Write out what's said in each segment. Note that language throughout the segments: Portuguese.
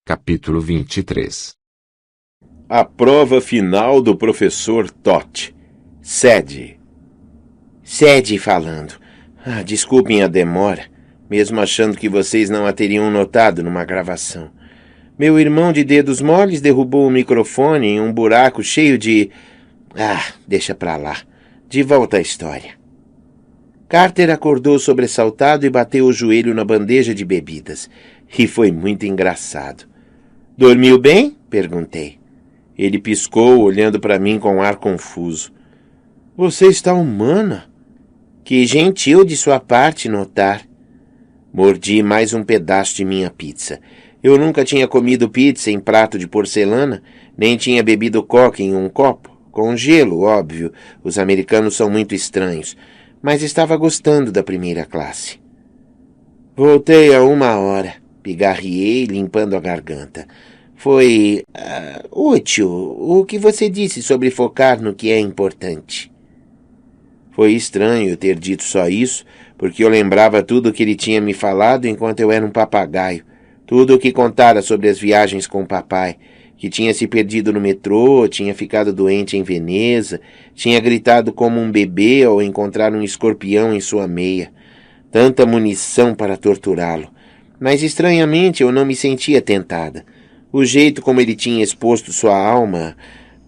Capítulo 23. A prova final do professor Todd. Sede falando. Desculpem a demora, mesmo achando que vocês não a teriam notado numa gravação. Meu irmão de dedos moles derrubou o microfone em um buraco cheio de... deixa pra lá. De volta à história. Carter acordou sobressaltado e bateu o joelho na bandeja de bebidas. E foi muito engraçado. Dormiu bem? Perguntei. Ele piscou, olhando para mim com um ar confuso. Você está humana? Que gentil de sua parte notar. Mordi mais um pedaço de minha pizza. Eu nunca tinha comido pizza em prato de porcelana, nem tinha bebido coca em um copo. Com gelo, óbvio. Os americanos são muito estranhos. Mas estava gostando da primeira classe. Voltei há 1 hora. Pigarriei, limpando a garganta. Foi útil o que você disse sobre focar no que é importante. Foi estranho ter dito só isso, porque eu lembrava tudo o que ele tinha me falado enquanto eu era um papagaio. Tudo o que contara sobre as viagens com o papai, que tinha se perdido no metrô, tinha ficado doente em Veneza, tinha gritado como um bebê ao encontrar um escorpião em sua meia. Tanta munição para torturá-lo. Mas estranhamente eu não me sentia tentada. O jeito como ele tinha exposto sua alma...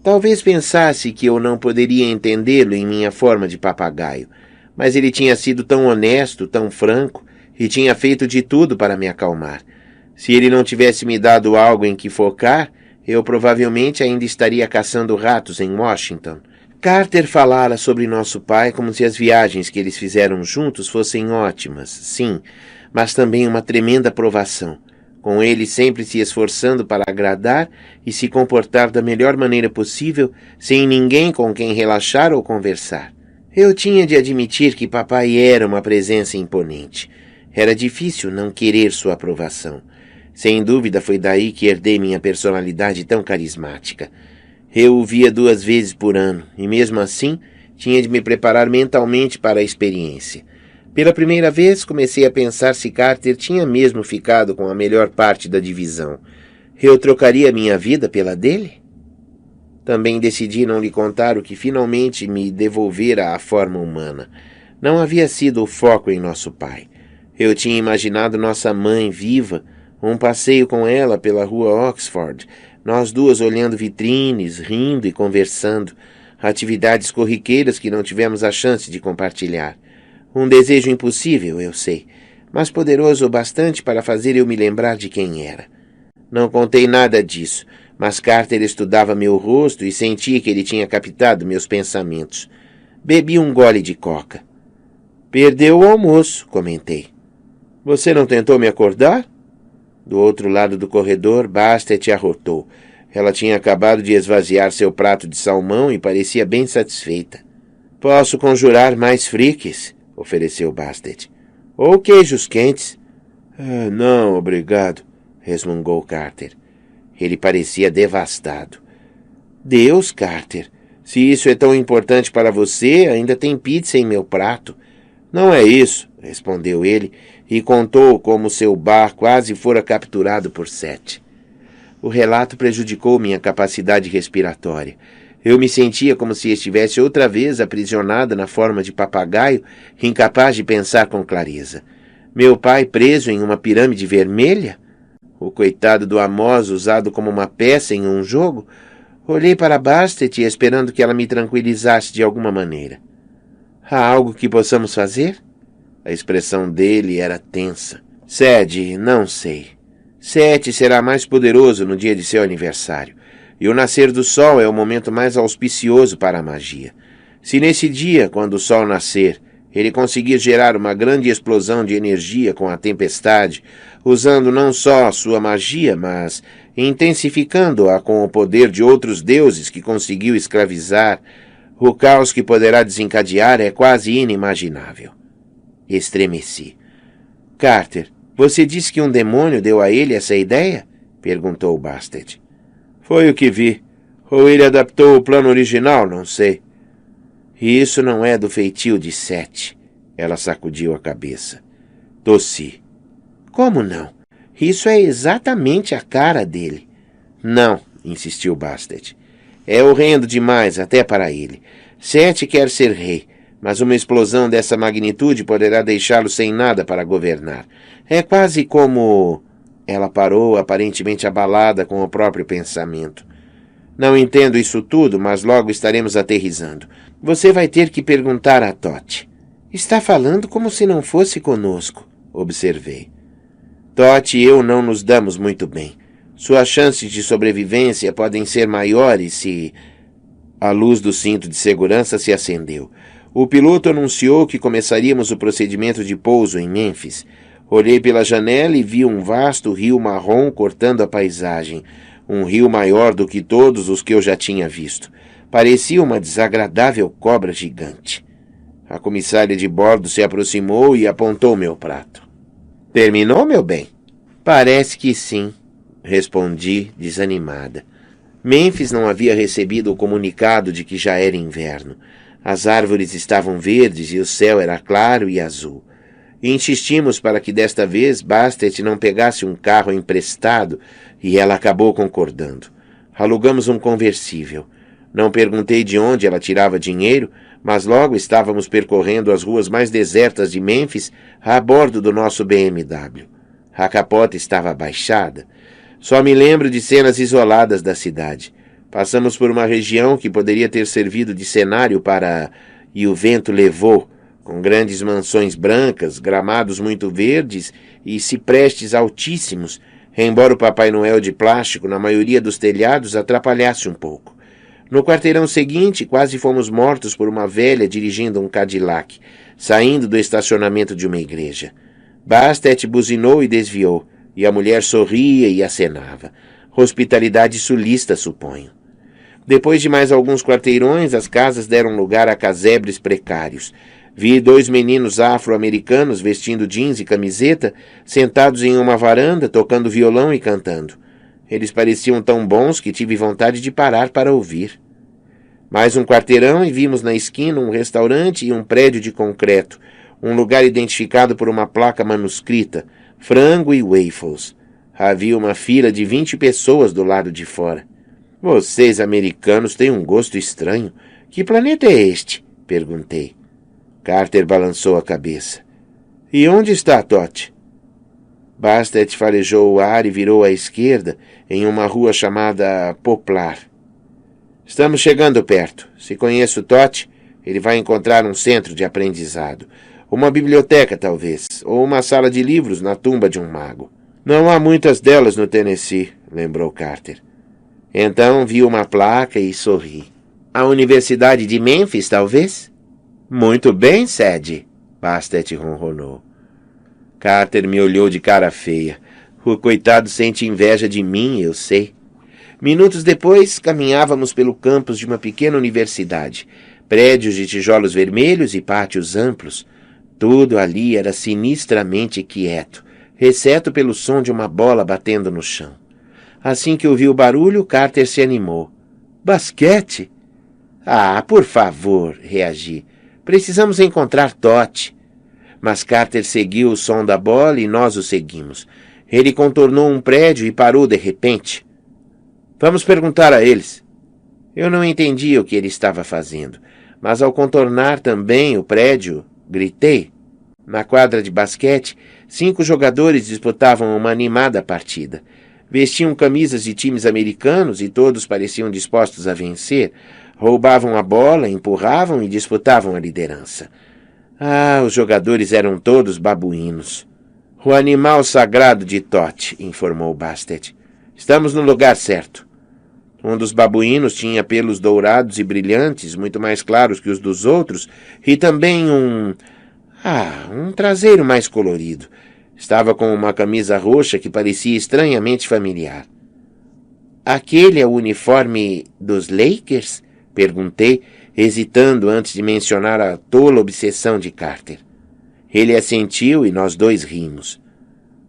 Talvez pensasse que eu não poderia entendê-lo em minha forma de papagaio. Mas ele tinha sido tão honesto, tão franco, e tinha feito de tudo para me acalmar. Se ele não tivesse me dado algo em que focar, eu provavelmente ainda estaria caçando ratos em Washington. Carter falara sobre nosso pai como se as viagens que eles fizeram juntos fossem ótimas, sim, mas também uma tremenda provação, com ele sempre se esforçando para agradar e se comportar da melhor maneira possível, sem ninguém com quem relaxar ou conversar. Eu tinha de admitir que papai era uma presença imponente. Era difícil não querer sua aprovação. Sem dúvida foi daí que herdei minha personalidade tão carismática. Eu o via 2 vezes por ano, e mesmo assim tinha de me preparar mentalmente para a experiência. Pela primeira vez, comecei a pensar se Carter tinha mesmo ficado com a melhor parte da divisão. Eu trocaria minha vida pela dele? Também decidi não lhe contar o que finalmente me devolvera a forma humana. Não havia sido o foco em nosso pai. Eu tinha imaginado nossa mãe viva, um passeio com ela pela rua Oxford, nós duas olhando vitrines, rindo e conversando, atividades corriqueiras que não tivemos a chance de compartilhar. Um desejo impossível, eu sei, mas poderoso o bastante para fazer eu me lembrar de quem era. Não contei nada disso, mas Carter estudava meu rosto e senti que ele tinha captado meus pensamentos. Bebi um gole de coca. Perdeu o almoço, comentei. Você não tentou me acordar? Do outro lado do corredor, Bastet arrotou. Ela tinha acabado de esvaziar seu prato de salmão e parecia bem satisfeita. Posso conjurar mais friques? Ofereceu Bastet. Ou queijos quentes. Não, obrigado, resmungou Carter. Ele parecia devastado. Deus, Carter, se isso é tão importante para você, ainda tem pizza em meu prato. Não é isso, respondeu ele, e contou como seu bar quase fora capturado por Seth. O relato prejudicou minha capacidade respiratória. Eu me sentia como se estivesse outra vez aprisionada na forma de papagaio, incapaz de pensar com clareza. Meu pai preso em uma pirâmide vermelha? O coitado do Amos usado como uma peça em um jogo? Olhei para Bastet esperando que ela me tranquilizasse de alguma maneira. Há algo que possamos fazer? A expressão dele era tensa. Sede, não sei. Seth será mais poderoso no dia de seu aniversário. E o nascer do sol é o momento mais auspicioso para a magia. Se nesse dia, quando o sol nascer, ele conseguir gerar uma grande explosão de energia com a tempestade, usando não só a sua magia, mas intensificando-a com o poder de outros deuses que conseguiu escravizar, o caos que poderá desencadear é quase inimaginável. Estremeci. Carter, você disse que um demônio deu a ele essa ideia? Perguntou Bastet. Foi o que vi. Ou ele adaptou o plano original, não sei. E isso não é do feitio de Seth. Ela sacudiu a cabeça. Tossi. Como não? Isso é exatamente a cara dele. Não, insistiu Bastet. É horrendo demais até para ele. Sete quer ser rei, mas uma explosão dessa magnitude poderá deixá-lo sem nada para governar. É quase como... Ela parou, aparentemente abalada com o próprio pensamento. Não entendo isso tudo, mas logo estaremos aterrissando. Você vai ter que perguntar a Totti. Está falando como se não fosse conosco, observei. Totti e eu não nos damos muito bem. Suas chances de sobrevivência podem ser maiores se... A luz do cinto de segurança se acendeu. O piloto anunciou que começaríamos o procedimento de pouso em Mênfis. Olhei pela janela e vi um vasto rio marrom cortando a paisagem. Um rio maior do que todos os que eu já tinha visto. Parecia uma desagradável cobra gigante. A comissária de bordo se aproximou e apontou meu prato. Terminou, meu bem? Parece que sim, respondi, desanimada. Mênfis não havia recebido o comunicado de que já era inverno. As árvores estavam verdes e o céu era claro e azul. Insistimos para que desta vez Bastet não pegasse um carro emprestado e ela acabou concordando. Alugamos um conversível. Não perguntei de onde ela tirava dinheiro, mas logo estávamos percorrendo as ruas mais desertas de Mênfis a bordo do nosso BMW. A capota estava abaixada. Só me lembro de cenas isoladas da cidade. Passamos por uma região que poderia ter servido de cenário para E o Vento Levou, com grandes mansões brancas, gramados muito verdes e ciprestes altíssimos, embora o Papai Noel de plástico na maioria dos telhados atrapalhasse um pouco. No quarteirão seguinte, quase fomos mortos por uma velha dirigindo um Cadillac, saindo do estacionamento de uma igreja. Bastet buzinou e desviou, e a mulher sorria e acenava. Hospitalidade sulista, suponho. Depois de mais alguns quarteirões, as casas deram lugar a casebres precários. Vi 2 meninos afro-americanos vestindo jeans e camiseta, sentados em uma varanda, tocando violão e cantando. Eles pareciam tão bons que tive vontade de parar para ouvir. Mais um quarteirão e vimos na esquina um restaurante e um prédio de concreto, um lugar identificado por uma placa manuscrita, frango e waffles. Havia uma fila de 20 pessoas do lado de fora. Vocês, americanos, têm um gosto estranho. Que planeta é este? Perguntei. Carter balançou a cabeça. E onde está Totti? Bastet farejou o ar e virou à esquerda, em uma rua chamada Poplar. Estamos chegando perto. Se conheço Totti, ele vai encontrar um centro de aprendizado. Uma biblioteca, talvez, ou uma sala de livros na tumba de um mago. Não há muitas delas no Tennessee, lembrou Carter. Então vi uma placa e sorri. A Universidade de Mênfis, talvez? Muito bem, Sadie, Bastet ronronou. Carter me olhou de cara feia. O coitado sente inveja de mim, eu sei. Minutos depois, caminhávamos pelo campus de uma pequena universidade. Prédios de tijolos vermelhos e pátios amplos. Tudo ali era sinistramente quieto, exceto pelo som de uma bola batendo no chão. Assim que ouvi o barulho, Carter se animou. Basquete? Ah, por favor, reagi. Precisamos encontrar Totti. Mas Carter seguiu o som da bola e nós o seguimos. Ele contornou um prédio e parou de repente. Vamos perguntar a eles. Eu não entendia o que ele estava fazendo, mas ao contornar também o prédio, gritei. Na quadra de basquete, 5 jogadores disputavam uma animada partida. Vestiam camisas de times americanos e todos pareciam dispostos a vencer. Roubavam a bola, empurravam e disputavam a liderança. Ah, os jogadores eram todos babuínos. O animal sagrado de Totti, informou Bastet. Estamos no lugar certo. Um dos babuínos tinha pelos dourados e brilhantes, muito mais claros que os dos outros, e também um traseiro mais colorido. Estava com uma camisa roxa que parecia estranhamente familiar. Aquele é o uniforme dos Lakers? Perguntei, hesitando antes de mencionar a tola obsessão de Carter. Ele assentiu e nós dois rimos.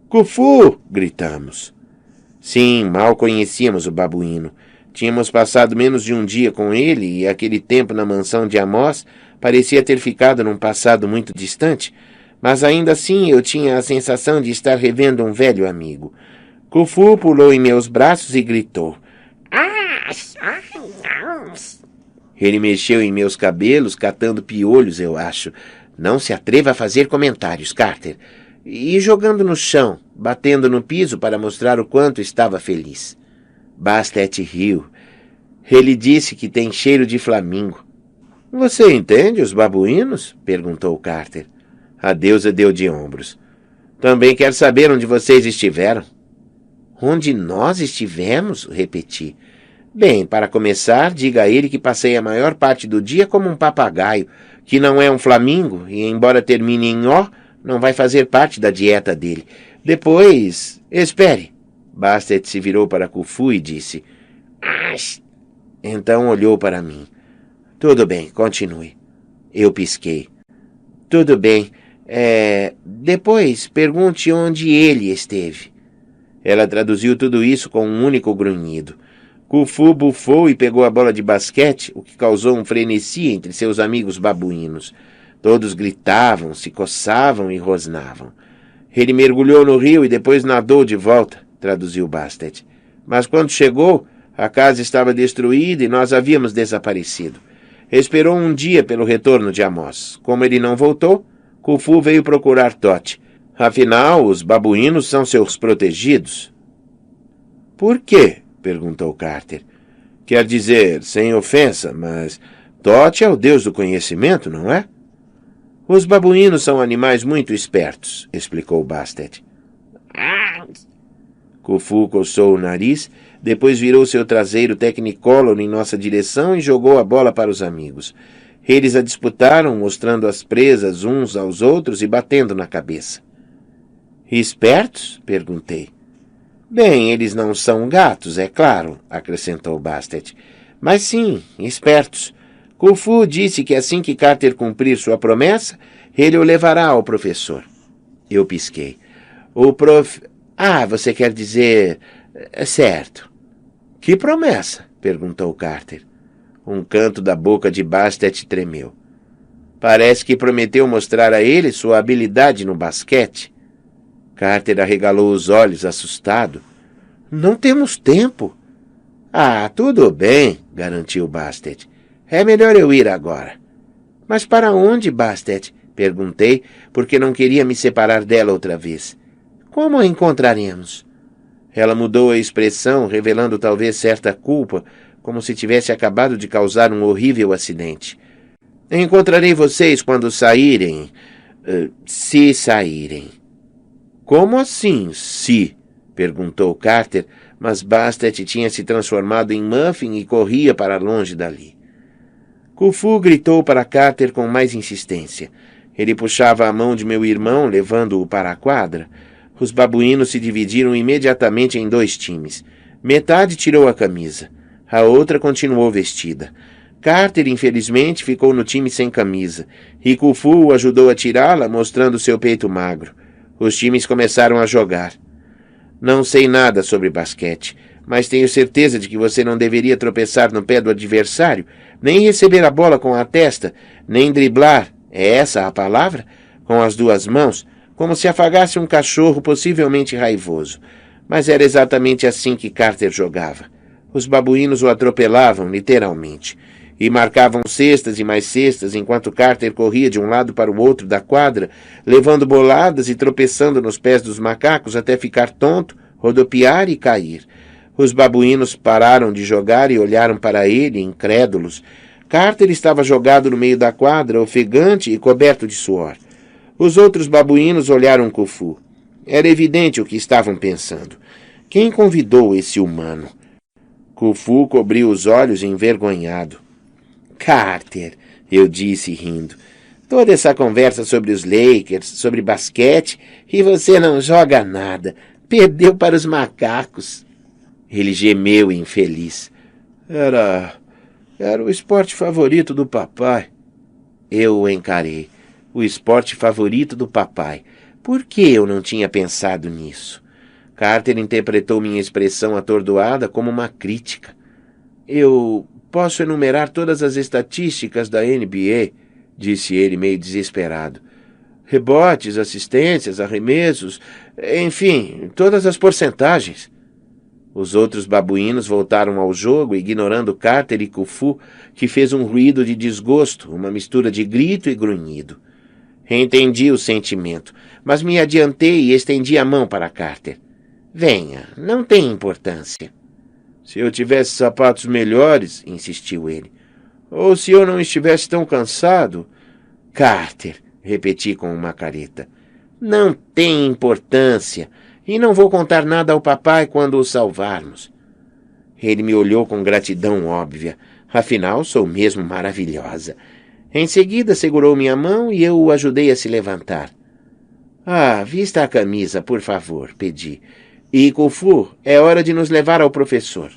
Cufu! Gritamos. Sim, mal conhecíamos o babuíno. Tínhamos passado menos de um dia com ele e aquele tempo na mansão de Amós parecia ter ficado num passado muito distante, Mas ainda assim eu tinha a sensação de estar revendo um velho amigo. Kung-Fu pulou em meus braços e gritou. Ele mexeu em meus cabelos, catando piolhos, eu acho. Não se atreva a fazer comentários, Carter. E jogando no chão, batendo no piso para mostrar o quanto estava feliz. Bastet riu. Ele disse que tem cheiro de flamingo. Você entende os babuínos? Perguntou Carter. A deusa deu de ombros. Também quero saber onde vocês estiveram. Onde nós estivemos? Repeti. Bem, para começar, diga a ele que passei a maior parte do dia como um papagaio, que não é um flamingo, e embora termine em ó, não vai fazer parte da dieta dele. Depois... Espere. Bastet se virou para Kung-Fu e disse. Então olhou para mim. Tudo bem, continue. Eu pisquei. Tudo bem. Depois pergunte onde ele esteve. Ela traduziu tudo isso com um único grunhido. Kung-Fu bufou e pegou a bola de basquete, o que causou um frenesi entre seus amigos babuínos. Todos gritavam, se coçavam e rosnavam. Ele mergulhou no rio e depois nadou de volta, traduziu Bastet. Mas quando chegou, a casa estava destruída e nós havíamos desaparecido. Esperou um dia pelo retorno de Amos. Como ele não voltou, Kung-Fu veio procurar Tote. Afinal, os babuínos são seus protegidos. Por quê? Perguntou Carter. Quer dizer, sem ofensa, mas Tote é o deus do conhecimento, não é? Os babuínos são animais muito espertos, explicou Bastet. Kung-Fu coçou o nariz, depois virou seu traseiro Technicolor em nossa direção e jogou a bola para os amigos. Eles a disputaram, mostrando as presas uns aos outros e batendo na cabeça. Espertos? Perguntei. Bem, eles não são gatos, é claro, acrescentou Bastet. Mas sim, espertos. Kung-Fu disse que assim que Carter cumprir sua promessa, ele o levará ao professor. Eu pisquei. Você quer dizer... Certo. Que promessa? Perguntou Carter. Um canto da boca de Bastet tremeu. Parece que prometeu mostrar a ele sua habilidade no basquete. Carter arregalou os olhos, assustado. Não temos tempo. Tudo bem, garantiu Bastet. É melhor eu ir agora. Mas para onde, Bastet? Perguntei, porque não queria me separar dela outra vez. Como a encontraremos? Ela mudou a expressão, revelando talvez certa culpa, como se tivesse acabado de causar um horrível acidente. Encontrarei vocês quando saírem. Se saírem. Como assim, se? Perguntou Carter, mas Bastet tinha se transformado em Muffin e corria para longe dali. Kung-Fu gritou para Carter com mais insistência. Ele puxava a mão de meu irmão, levando-o para a quadra. Os babuínos se dividiram imediatamente em 2 times. Metade tirou a camisa. A outra continuou vestida. Carter, infelizmente, ficou no time sem camisa, e Kung-Fu o ajudou a tirá-la, mostrando seu peito magro. Os times começaram a jogar. Não sei nada sobre basquete, mas tenho certeza de que você não deveria tropeçar no pé do adversário, nem receber a bola com a testa, nem driblar, é essa a palavra? Com as 2 mãos, como se afagasse um cachorro possivelmente raivoso. Mas era exatamente assim que Carter jogava. Os babuínos o atropelavam, literalmente, e marcavam cestas e mais cestas enquanto Carter corria de um lado para o outro da quadra, levando boladas e tropeçando nos pés dos macacos até ficar tonto, rodopiar e cair. Os babuínos pararam de jogar e olharam para ele, incrédulos. Carter estava jogado no meio da quadra, ofegante e coberto de suor. Os outros babuínos olharam Kung-Fu. Era evidente o que estavam pensando. Quem convidou esse humano? Kung-Fu cobriu os olhos envergonhado. Carter, eu disse rindo. Toda essa conversa sobre os Lakers, sobre basquete, e você não joga nada. Perdeu para os macacos. Ele gemeu infeliz. Era o esporte favorito do papai. Eu o encarei. O esporte favorito do papai. Por que eu não tinha pensado nisso? Carter interpretou minha expressão atordoada como uma crítica. Eu posso enumerar todas as estatísticas da NBA, disse ele meio desesperado. Rebotes, assistências, arremessos, enfim, todas as porcentagens. Os outros babuínos voltaram ao jogo, ignorando Carter e Khufu, que fez um ruído de desgosto, uma mistura de grito e grunhido. Entendi o sentimento, mas me adiantei e estendi a mão para Carter. Venha, não tem importância. Se eu tivesse sapatos melhores, insistiu ele. Ou se eu não estivesse tão cansado. Carter, repeti com uma careta. Não tem importância, e não vou contar nada ao papai quando o salvarmos. Ele me olhou com gratidão óbvia. Afinal, sou mesmo maravilhosa. Em seguida, segurou minha mão e eu o ajudei a se levantar. Vista a camisa, por favor, pedi. E, Khufu, é hora de nos levar ao professor.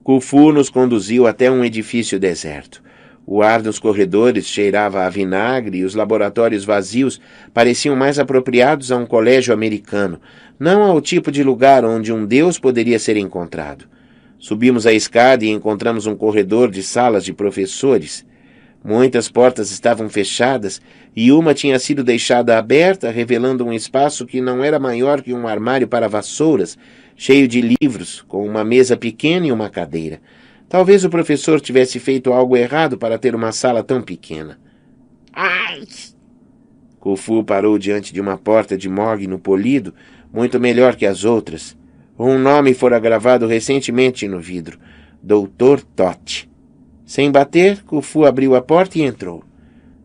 Khufu nos conduziu até um edifício deserto. O ar dos corredores cheirava a vinagre e os laboratórios vazios pareciam mais apropriados a um colégio americano, não ao tipo de lugar onde um deus poderia ser encontrado. Subimos a escada e encontramos um corredor de salas de professores. Muitas portas estavam fechadas e uma tinha sido deixada aberta, revelando um espaço que não era maior que um armário para vassouras, cheio de livros, com uma mesa pequena e uma cadeira. Talvez o professor tivesse feito algo errado para ter uma sala tão pequena. Ai! Khufu parou diante de uma porta de mogno polido, muito melhor que as outras. Um nome fora gravado recentemente no vidro. Dr. Tote. Sem bater, Khufu abriu a porta e entrou.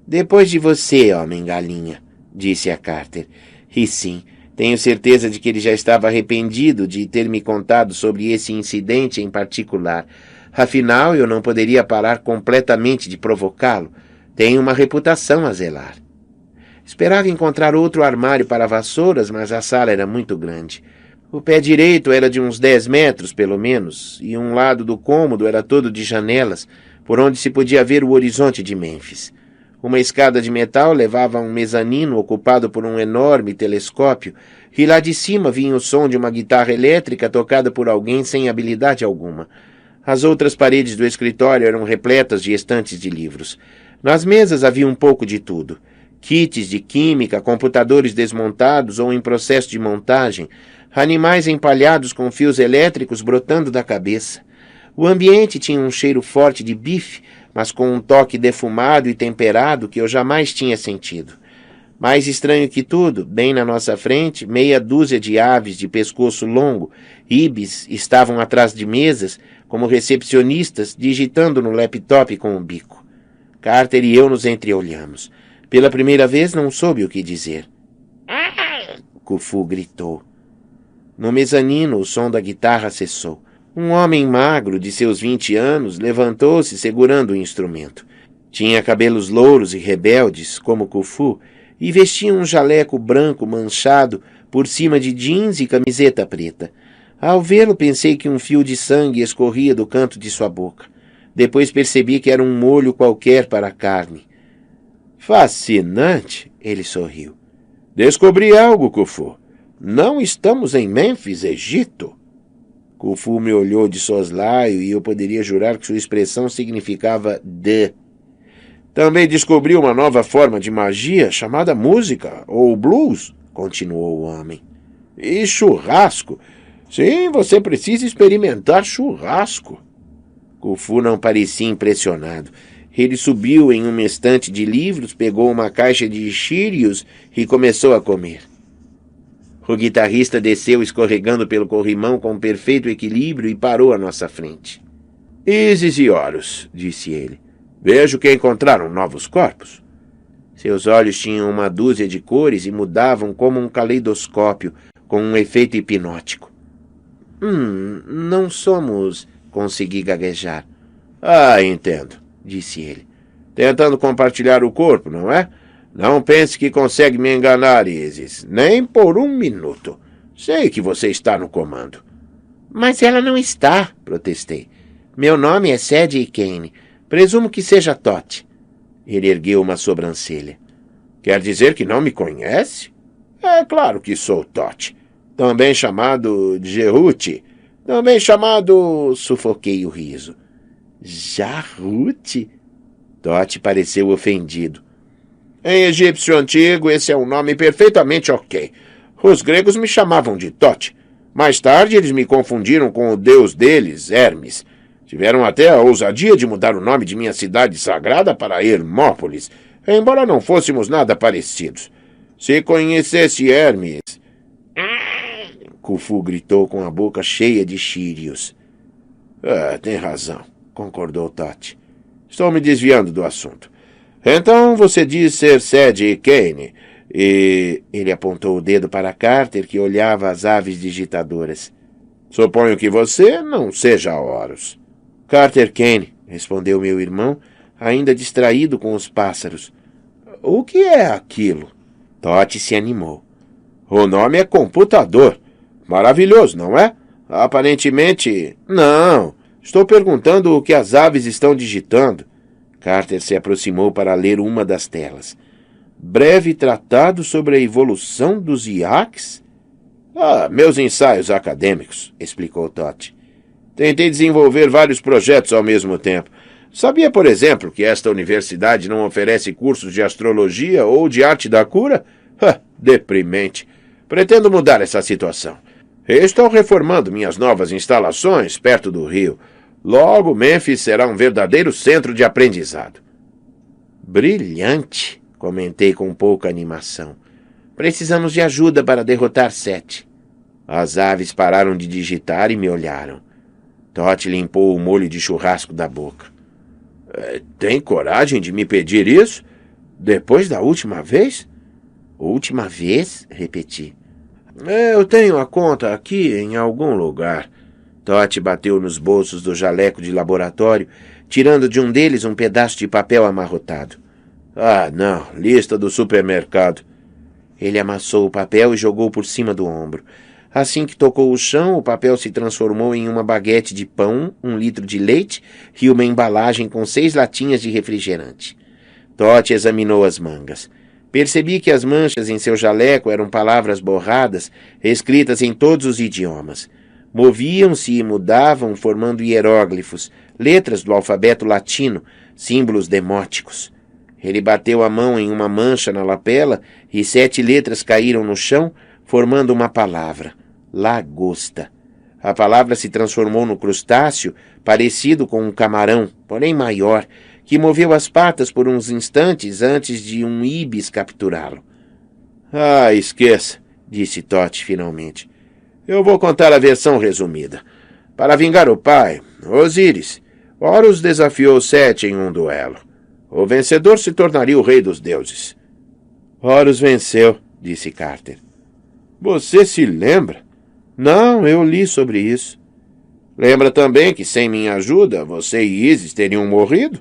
Depois de você, homem-galinha, disse a Carter. E sim, tenho certeza de que ele já estava arrependido de ter me contado sobre esse incidente em particular. Afinal, eu não poderia parar completamente de provocá-lo. Tenho uma reputação a zelar. Esperava encontrar outro armário para vassouras, mas a sala era muito grande. O pé direito era de uns 10 metros, pelo menos, e um lado do cômodo era todo de janelas, por onde se podia ver o horizonte de Mênfis. Uma escada de metal levava a um mezanino ocupado por um enorme telescópio, e lá de cima vinha o som de uma guitarra elétrica tocada por alguém sem habilidade alguma. As outras paredes do escritório eram repletas de estantes de livros. Nas mesas havia um pouco de tudo. Kits de química, computadores desmontados ou em processo de montagem, animais empalhados com fios elétricos brotando da cabeça. O ambiente tinha um cheiro forte de bife, mas com um toque defumado e temperado que eu jamais tinha sentido. Mais estranho que tudo, bem na nossa frente, meia dúzia de aves de pescoço longo, ibis, estavam atrás de mesas, como recepcionistas, digitando no laptop com o bico. Carter e eu nos entreolhamos. Pela primeira vez não soube o que dizer. Khufu gritou. No mezanino, o som da guitarra cessou. Um homem magro, de seus 20 anos, levantou-se segurando o instrumento. Tinha cabelos louros e rebeldes, como Khufu, e vestia um jaleco branco manchado por cima de jeans e camiseta preta. Ao vê-lo, pensei que um fio de sangue escorria do canto de sua boca. Depois percebi que era um molho qualquer para a carne. Fascinante, ele sorriu. Descobri algo, Khufu. Não estamos em Mênfis, Egito. Khufu me olhou de soslaio e eu poderia jurar que sua expressão significava de. Também descobri uma nova forma de magia chamada música, ou blues, continuou o homem. E churrasco. Sim, você precisa experimentar churrasco. Khufu não parecia impressionado. Ele subiu em uma estante de livros, pegou uma caixa de Cheerios e começou a comer. O guitarrista desceu escorregando pelo corrimão com perfeito equilíbrio e parou à nossa frente. Isis e Horus, disse ele. Vejo que encontraram novos corpos. Seus olhos tinham uma dúzia de cores e mudavam como um caleidoscópio, com um efeito hipnótico. Não somos... Consegui gaguejar. Entendo, disse ele. Tentando compartilhar o corpo, não é? Não pense que consegue me enganar, Isis. Nem por um minuto. Sei que você está no comando. Mas ela não está, protestei. Meu nome é Sadie Kane. Presumo que seja Tote. Ele ergueu uma sobrancelha. Quer dizer que não me conhece? É claro que sou Tote. Também chamado Jehuti. Também chamado... Sufoquei o riso. Jarute? Tote pareceu ofendido. Em egípcio antigo, esse é um nome perfeitamente ok. Os gregos me chamavam de Tote. Mais tarde, eles me confundiram com o deus deles, Hermes. Tiveram até a ousadia de mudar o nome de minha cidade sagrada para Hermópolis, embora não fôssemos nada parecidos. Se conhecesse Hermes... Khufu gritou com a boca cheia de chírios. Tem razão, concordou Tote. Estou me desviando do assunto. Então você diz ser Sede Kane, e... Ele apontou o dedo para Carter, que olhava as aves digitadoras. Suponho que você não seja Horus. Carter Kane, respondeu meu irmão, ainda distraído com os pássaros. O que é aquilo? Tote se animou. O nome é computador. Maravilhoso, não é? Aparentemente... Não, estou perguntando o que as aves estão digitando. Carter se aproximou para ler uma das telas. Breve tratado sobre a evolução dos iaques? Meus ensaios acadêmicos, explicou Tote. Tentei desenvolver vários projetos ao mesmo tempo. Sabia, por exemplo, que esta universidade não oferece cursos de astrologia ou de arte da cura? Deprimente. Pretendo mudar essa situação. Estou reformando minhas novas instalações perto do rio. Logo, Mênfis será um verdadeiro centro de aprendizado. Brilhante, comentei com pouca animação. Precisamos de ajuda para derrotar Sete. As aves pararam de digitar e me olharam. Tote limpou o molho de churrasco da boca. Tem coragem de me pedir isso? Depois da última vez? Última vez? Repeti. Eu tenho a conta aqui em algum lugar. Tote bateu nos bolsos do jaleco de laboratório, tirando de um deles um pedaço de papel amarrotado. Não, lista do supermercado. Ele amassou o papel e jogou por cima do ombro. Assim que tocou o chão, o papel se transformou em uma baguete de pão, 1 litro de leite e uma embalagem com 6 latinhas de refrigerante. Tote examinou as mangas. Percebi que as manchas em seu jaleco eram palavras borradas, escritas em todos os idiomas. Moviam-se e mudavam, formando hieróglifos, letras do alfabeto latino, símbolos demóticos. Ele bateu a mão em uma mancha na lapela e 7 letras caíram no chão, formando uma palavra. Lagosta. A palavra se transformou no crustáceo, parecido com um camarão, porém maior, que moveu as patas por uns instantes antes de um íbis capturá-lo. Esqueça, disse Tote finalmente. Eu vou contar a versão resumida. Para vingar o pai, Osíris, Horus desafiou Sete em um duelo. O vencedor se tornaria o rei dos deuses. Horus venceu, disse Carter. Você se lembra? Não, eu li sobre isso. Lembra também que sem minha ajuda, você e Ísis teriam morrido?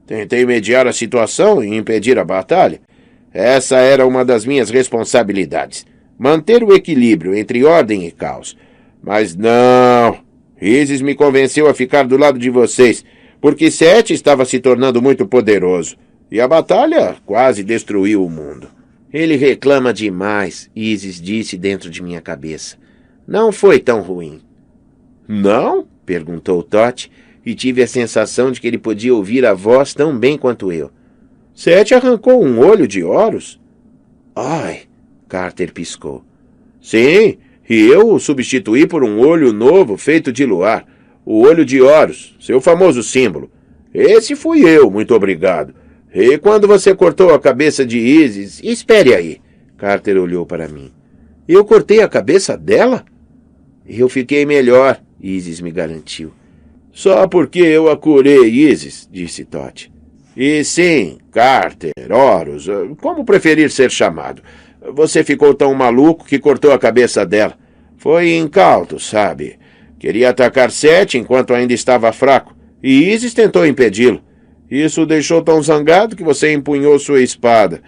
Tentei mediar a situação e impedir a batalha. Essa era uma das minhas responsabilidades. Manter o equilíbrio entre ordem e caos. Mas não. Ísis me convenceu a ficar do lado de vocês, porque Sete estava se tornando muito poderoso. E a batalha quase destruiu o mundo. Ele reclama demais, Ísis disse dentro de minha cabeça. Não foi tão ruim. Não? Perguntou Tote, e tive a sensação de que ele podia ouvir a voz tão bem quanto eu. Sete arrancou um olho de Horus? Carter piscou. Sim, e eu o substituí por um olho novo feito de luar, o olho de Horus, seu famoso símbolo. Esse fui eu, muito obrigado. E quando você cortou a cabeça de Ísis... Espere aí. Carter olhou para mim. Eu cortei a cabeça dela? Eu fiquei melhor, Ísis me garantiu. Só porque eu a curei, Ísis, disse Tote. E sim, Carter, Horus, como preferir ser chamado. Você ficou tão maluco que cortou a cabeça dela. Foi incauto, sabe? Queria atacar Sete enquanto ainda estava fraco, e Ísis tentou impedi-lo. Isso o deixou tão zangado que você empunhou sua espada.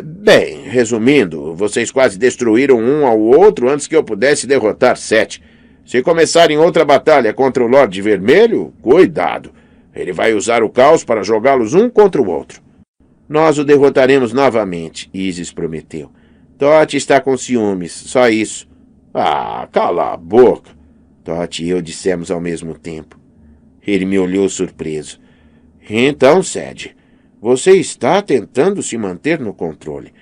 Bem, resumindo, vocês quase destruíram um ao outro antes que eu pudesse derrotar Sete. Se começarem outra batalha contra o Lorde Vermelho, cuidado. Ele vai usar o caos para jogá-los um contra o outro. Nós o derrotaremos novamente, Ísis prometeu. Tote está com ciúmes, só isso. Cala a boca. Tote e eu dissemos ao mesmo tempo. Ele me olhou surpreso. Então, Sede, Você está tentando se manter no controle.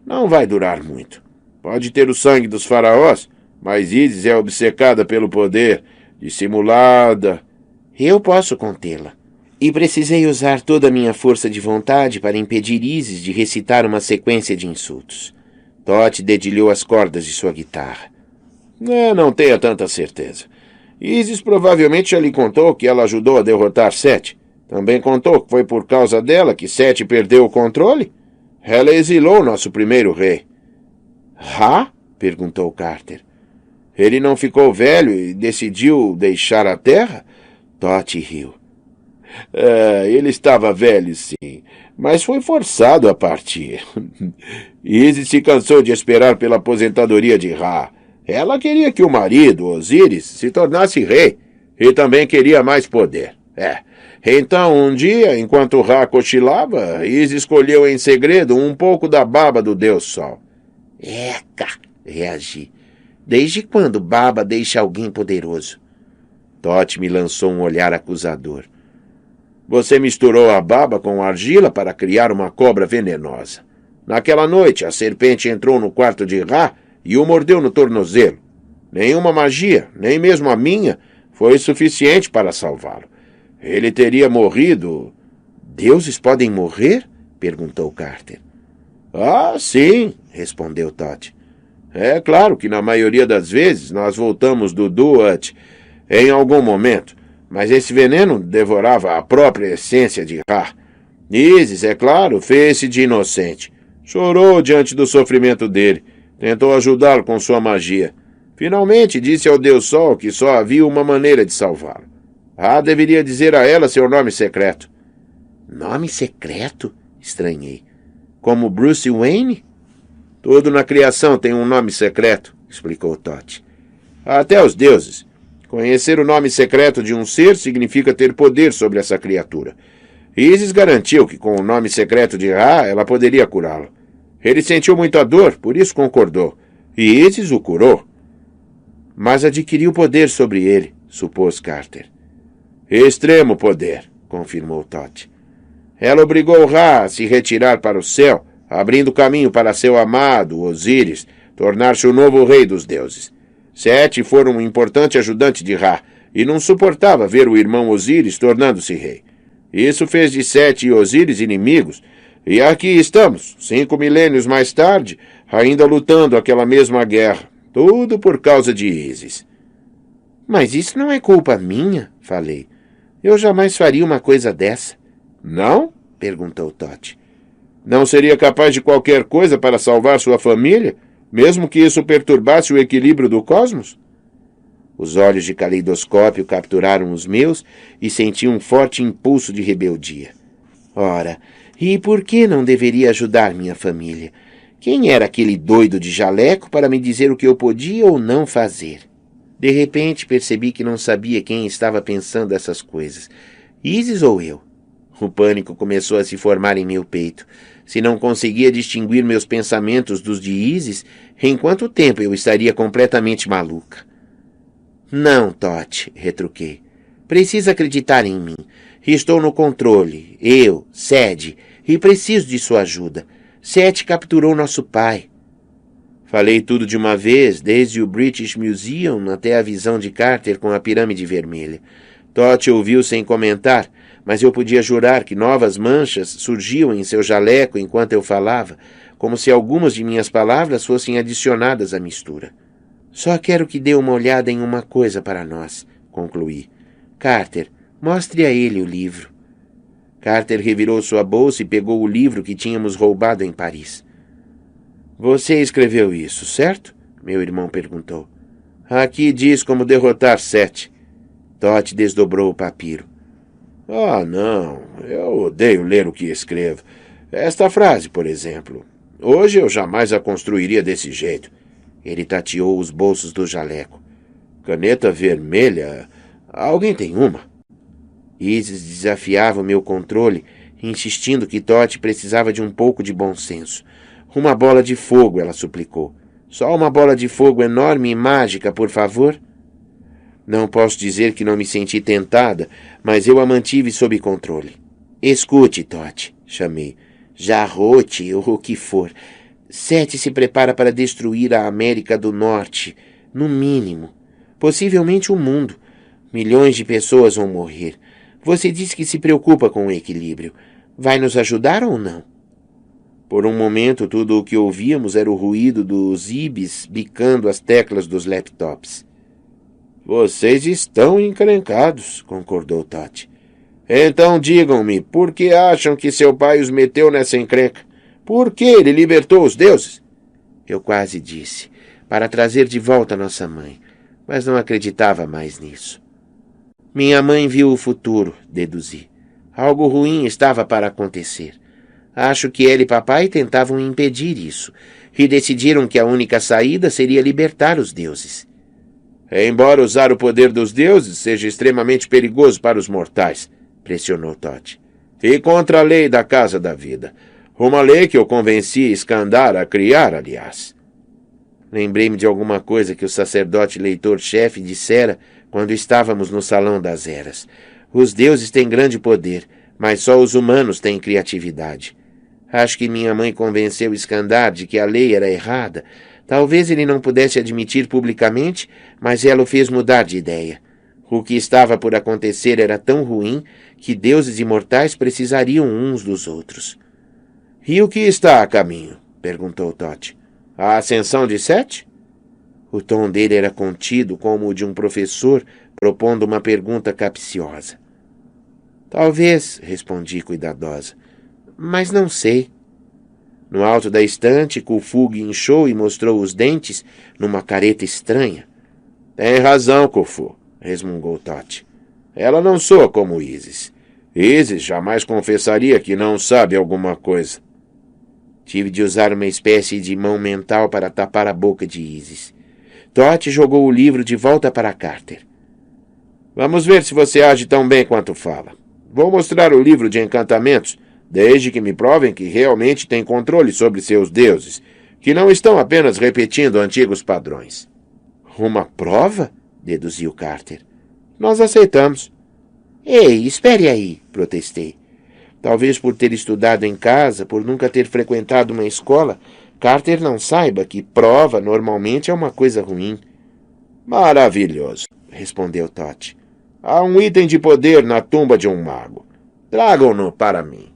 Não vai durar muito. Pode ter o sangue dos faraós, mas Ísis é obcecada pelo poder, dissimulada. Eu posso contê-la. E precisei usar toda a minha força de vontade para impedir Ísis de recitar uma sequência de insultos. Tote dedilhou as cordas de sua guitarra. Não tenha tanta certeza. Ísis provavelmente já lhe contou que ela ajudou a derrotar Sete. Também contou que foi por causa dela que Sete perdeu o controle? Ela exilou nosso primeiro rei. Ra? Perguntou Carter. Ele não ficou velho e decidiu deixar a terra? Tote riu. Ele estava velho, sim, mas foi forçado a partir. Ísis se cansou de esperar pela aposentadoria de Ra. Ela queria que o marido, Osíris, se tornasse rei e também queria mais poder. Então, um dia, enquanto Ra cochilava, Ísis escolheu em segredo um pouco da baba do Deus Sol. Eca! Reagi. Desde quando baba deixa alguém poderoso? Tote me lançou um olhar acusador. Você misturou a baba com argila para criar uma cobra venenosa. Naquela noite, a serpente entrou no quarto de Ra e o mordeu no tornozelo. Nenhuma magia, nem mesmo a minha, foi suficiente para salvá-lo. Ele teria morrido... Deuses podem morrer? Perguntou Carter. Sim, respondeu Tote. É claro que na maioria das vezes nós voltamos do Duat em algum momento, mas esse veneno devorava a própria essência de Ra. Ísis, é claro, fez-se de inocente. Chorou diante do sofrimento dele. Tentou ajudá-lo com sua magia. Finalmente disse ao Deus Sol que só havia uma maneira de salvá-lo. Ra deveria dizer a ela seu nome secreto. Nome secreto? Estranhei. Como Bruce Wayne? Tudo na criação tem um nome secreto, explicou Tote. Até os deuses. Conhecer o nome secreto de um ser significa ter poder sobre essa criatura. Ísis garantiu que com o nome secreto de Ra, ela poderia curá-lo. Ele sentiu muita dor, por isso concordou. E Ísis o curou. Mas adquiriu poder sobre ele, supôs Carter. Extremo poder, confirmou Tote. Ela obrigou Ra a se retirar para o céu, abrindo caminho para seu amado, Osíris, tornar-se o novo rei dos deuses. Sete foi um importante ajudante de Ra, e não suportava ver o irmão Osíris tornando-se rei. Isso fez de Sete e Osíris inimigos, e aqui estamos, 5 milênios mais tarde, ainda lutando aquela mesma guerra, tudo por causa de Ísis. Mas isso não é culpa minha, falei. Eu jamais faria uma coisa dessa. Não? Perguntou Tote. Não seria capaz de qualquer coisa para salvar sua família, mesmo que isso perturbasse o equilíbrio do cosmos? Os olhos de caleidoscópio capturaram os meus e senti um forte impulso de rebeldia. Ora, e por que não deveria ajudar minha família? Quem era aquele doido de jaleco para me dizer o que eu podia ou não fazer? De repente percebi que não sabia quem estava pensando essas coisas. Ísis ou eu? O pânico começou a se formar em meu peito. Se não conseguia distinguir meus pensamentos dos de Ísis, em quanto tempo eu estaria completamente maluca? Não, Tote, retruquei. Precisa acreditar em mim. Estou no controle. Eu, Sede, e preciso de sua ajuda. Sete capturou nosso pai. Falei tudo de uma vez, desde o British Museum até a visão de Carter com a pirâmide vermelha. Tote ouviu sem comentar, mas eu podia jurar que novas manchas surgiam em seu jaleco enquanto eu falava, como se algumas de minhas palavras fossem adicionadas à mistura. Só quero que dê uma olhada em uma coisa para nós, concluí. Carter, mostre a ele o livro. Carter revirou sua bolsa e pegou o livro que tínhamos roubado em Paris. Você escreveu isso, certo? Meu irmão perguntou. Aqui diz como derrotar Sete. Tote desdobrou o papiro. Não, eu odeio ler o que escrevo. Esta frase, por exemplo. Hoje eu jamais a construiria desse jeito. Ele tateou os bolsos do jaleco. Caneta vermelha? Alguém tem uma? Ísis desafiava o meu controle, insistindo que Tote precisava de um pouco de bom senso. Uma bola de fogo, ela suplicou. Só uma bola de fogo enorme e mágica, por favor? Não posso dizer que não me senti tentada, mas eu a mantive sob controle. Escute, Tote. chamei. Jarrote, ou o que for. Sete se prepara para destruir a América do Norte, no mínimo. Possivelmente o mundo. Milhões de pessoas vão morrer. Você disse que se preocupa com o equilíbrio. Vai nos ajudar ou não? Por um momento, tudo o que ouvíamos era o ruído dos ibis bicando as teclas dos laptops. Vocês estão encrencados, concordou Totti. Então digam-me, por que acham que seu pai os meteu nessa encrenca? Por que ele libertou os deuses? Eu quase disse, para trazer de volta nossa mãe, mas não acreditava mais nisso. Minha mãe viu o futuro, deduzi. Algo ruim estava para acontecer. Acho que ela e papai tentavam impedir isso, e decidiram que a única saída seria libertar os deuses. Embora usar o poder dos deuses seja extremamente perigoso para os mortais, pressionou Totti. E contra a lei da Casa da Vida. Uma lei que eu convenci Iskandar a criar, aliás. Lembrei-me de alguma coisa que o sacerdote leitor-chefe dissera quando estávamos no Salão das Eras. Os deuses têm grande poder, mas só os humanos têm criatividade. Acho que minha mãe convenceu Iskandar de que a lei era errada. Talvez ele não pudesse admitir publicamente, mas ela o fez mudar de ideia. O que estava por acontecer era tão ruim que deuses imortais precisariam uns dos outros. E o que está a caminho? Perguntou Totti. A ascensão de Sete? O tom dele era contido como o de um professor propondo uma pergunta capciosa. Talvez, respondi cuidadosa, mas não sei. No alto da estante, Kufug inchou e mostrou os dentes numa careta estranha. Tem razão, Khufu, resmungou Totti. Ela não soa como Isis. Isis jamais confessaria que não sabe alguma coisa. Tive de usar uma espécie de mão mental para tapar a boca de Isis. Totti jogou o livro de volta para Carter. Vamos ver se você age tão bem quanto fala. Vou mostrar o livro de encantamentos, desde que me provem que realmente têm controle sobre seus deuses, que não estão apenas repetindo antigos padrões. Uma prova? Deduziu Carter. Nós aceitamos. Ei, espere aí, protestei. Talvez por ter estudado em casa, por nunca ter frequentado uma escola, Carter não saiba que prova normalmente é uma coisa ruim. Maravilhoso, respondeu Totti. Há um item de poder na tumba de um mago. Tragam-no para mim.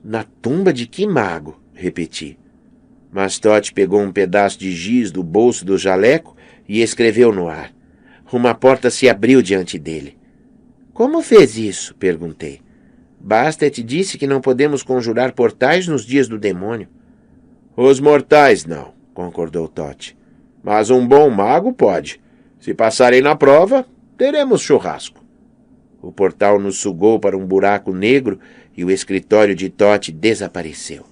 Na tumba de que mago? Repeti. Mas Totti pegou um pedaço de giz do bolso do jaleco e escreveu no ar. Uma porta se abriu diante dele. Como fez isso? Perguntei. Bastet disse que não podemos conjurar portais nos dias do demônio. Os mortais não, concordou Totti. Mas um bom mago pode. Se passarem na prova, teremos churrasco. O portal nos sugou para um buraco negro e o escritório de Totti desapareceu.